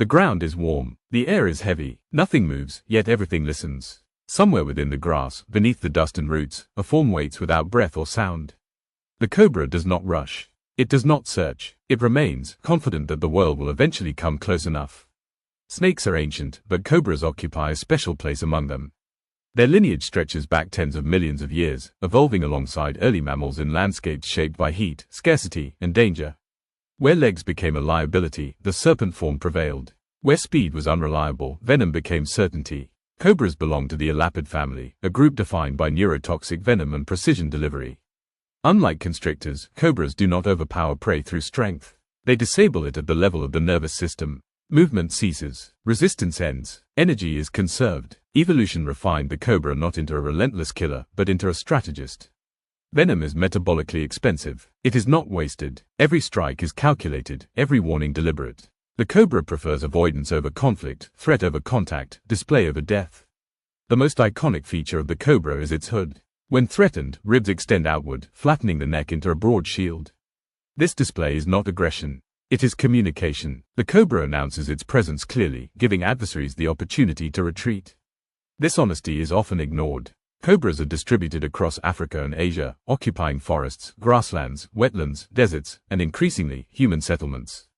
The ground is warm, the air is heavy, nothing moves, yet everything listens. Somewhere within the grass, beneath the dust and roots, a form waits without breath or sound. The cobra does not rush. It does not search. It remains, confident that the world will eventually come close enough. Snakes are ancient, but cobras occupy a special place among them. Their lineage stretches back tens of millions of years, evolving alongside early mammals in landscapes shaped by heat, scarcity, and danger. Where legs became a liability, the serpent form prevailed. Where speed was unreliable, venom became certainty. Cobras belong to the elapid family, a group defined by neurotoxic venom and precision delivery. Unlike constrictors, cobras do not overpower prey through strength. They disable it at the level of the nervous system. Movement ceases. Resistance ends. Energy is conserved. Evolution refined the cobra not into a relentless killer, but into a strategist. Venom is metabolically expensive. It is not wasted. Every strike is calculated, every warning deliberate. The cobra prefers avoidance over conflict, threat over contact, display over death. The most iconic feature of the cobra is its hood. When threatened, ribs extend outward, flattening the neck into a broad shield. This display is not aggression. It is communication. The cobra announces its presence clearly, giving adversaries the opportunity to retreat. This honesty is often ignored. Cobras are distributed across Africa and Asia, occupying forests, grasslands, wetlands, deserts, and increasingly, human settlements.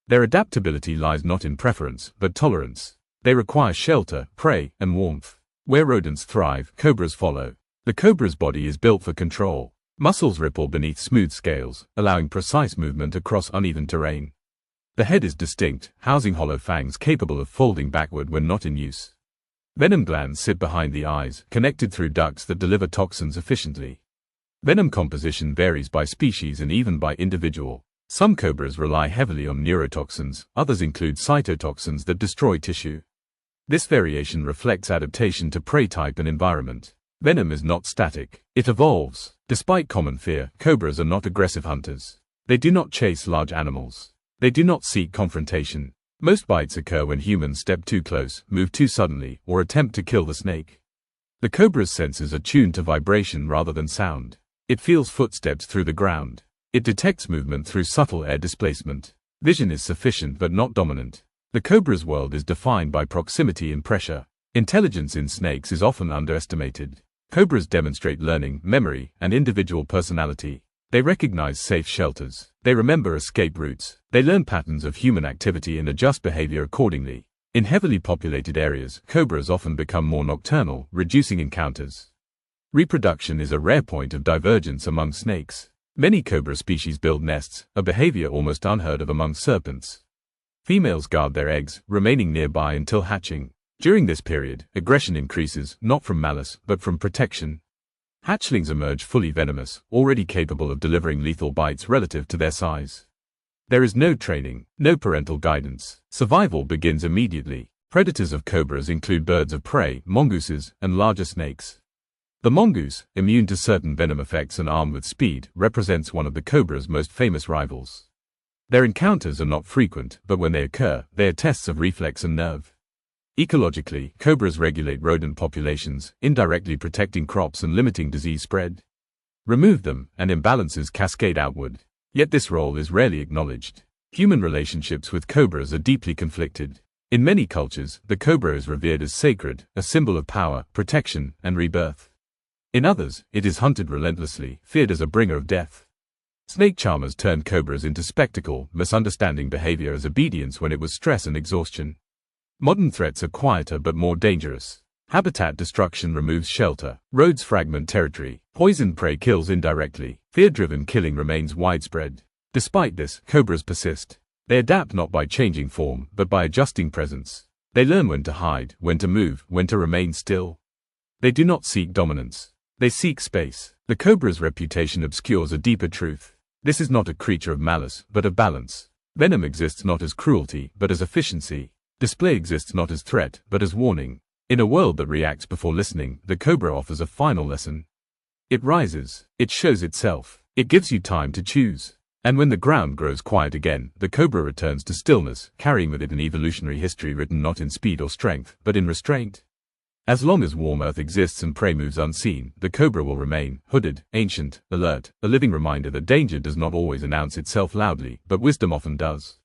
Their adaptability lies not in preference, but tolerance. They require shelter, prey, and warmth. Where rodents thrive, cobras follow. The cobra's body is built for control. Muscles ripple beneath smooth scales, allowing precise movement across uneven terrain. The head is distinct, housing hollow fangs capable of folding backward when not in use. Venom glands sit behind the eyes, connected through ducts that deliver toxins efficiently. Venom composition varies by species and even by individual. Some cobras rely heavily on neurotoxins, others include cytotoxins that destroy tissue. This variation reflects adaptation to prey type and environment. Venom is not static. It evolves. Despite common fear, cobras are not aggressive hunters. They do not chase large animals. They do not seek confrontation. Most bites occur when humans step too close, move too suddenly, or attempt to kill the snake. The cobra's senses are tuned to vibration rather than sound. It feels footsteps through the ground. It detects movement through subtle air displacement. Vision is sufficient but not dominant. The cobra's world is defined by proximity and pressure. Intelligence in snakes is often underestimated. Cobras demonstrate learning, memory, and individual personality. They recognize safe shelters. They remember escape routes. They learn patterns of human activity and adjust behavior accordingly. In heavily populated areas, cobras often become more nocturnal, reducing encounters. Reproduction is a rare point of divergence among snakes. Many cobra species build nests, a behavior almost unheard of among serpents. Females guard their eggs, remaining nearby until hatching. During this period, aggression increases, not from malice, but from protection. Hatchlings emerge fully venomous, already capable of delivering lethal bites relative to their size. There is no training, no parental guidance. Survival begins immediately. Predators of cobras include birds of prey, mongooses, and larger snakes. The mongoose, immune to certain venom effects and armed with speed, represents one of the cobra's most famous rivals. Their encounters are not frequent, but when they occur, they are tests of reflex and nerve. Ecologically, cobras regulate rodent populations, indirectly protecting crops and limiting disease spread. Remove them, and imbalances cascade outward. Yet this role is rarely acknowledged. Human relationships with cobras are deeply conflicted. In many cultures, the cobra is revered as sacred, a symbol of power, protection, and rebirth. In others, it is hunted relentlessly, feared as a bringer of death. Snake charmers turned cobras into spectacle, misunderstanding behavior as obedience when it was stress and exhaustion. Modern threats are quieter but more dangerous. Habitat destruction removes shelter. Roads fragment territory. Poisoned prey kills indirectly. Fear-driven killing remains widespread. Despite this, cobras persist. They adapt not by changing form, but by adjusting presence. They learn when to hide, when to move, when to remain still. They do not seek dominance. They seek space. The cobra's reputation obscures a deeper truth. This is not a creature of malice, but of balance. Venom exists not as cruelty, but as efficiency. Display exists not as threat, but as warning. In a world that reacts before listening, the cobra offers a final lesson. It rises. It shows itself. It gives you time to choose. And when the ground grows quiet again, the cobra returns to stillness, carrying with it an evolutionary history written not in speed or strength, but in restraint. As long as warm earth exists and prey moves unseen, the cobra will remain, hooded, ancient, alert, a living reminder that danger does not always announce itself loudly, but wisdom often does.